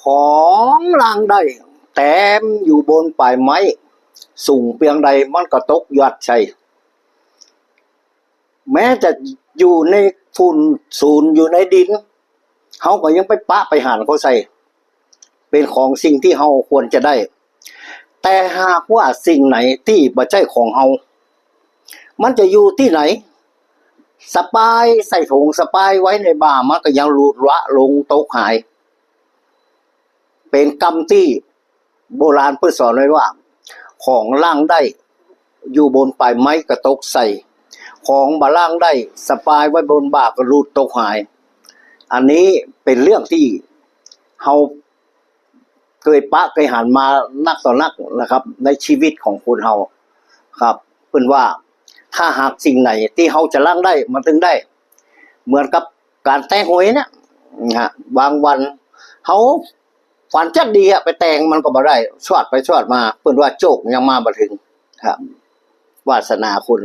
ของล่างได้แต้มอยู่บนปลายไม้สูงเพียงใดมันก็ตกยอดใช่แม้จะอยู่ในฝุ่นศูนย์อยู่ในดินเขาก็ยังไปปะไปหานเขาใส่เป็นของสิ่งที่เขาควรจะได้แต่หากว่าสิ่งไหนที่บ่ใช่ของเขามันจะอยู่ที่ไหนสปายใส่ถุงสปายไว้ในบ่ามันก็ยังหลุดละลงตกหายเป็นกรรมที่โบราณเพิ่นสอนไว้ว่าของล่างได้อยู่บนปลายไม้ก็ตกใส่ของบ่ล่างได้สปายไว้บนบ่าก็หลุดตกหายอันนี้เป็นเรื่องที่เฮาเคยปะเคยหันมานักต่อนักนะครับในชีวิตของคนเฮาครับเพิ่นว่าถ้าหากสิ่งไหนที่เฮาจะล่างได้มันถึงได้เหมือนกับการแต่งหวยเนี่ยบางวันเฮาฝันจัดดีไปแต่งมันก็บ่ได้ชวดไปชวดมาเพิ่นว่าโชคยังมาบ่ถึงครับวาสนาคุณ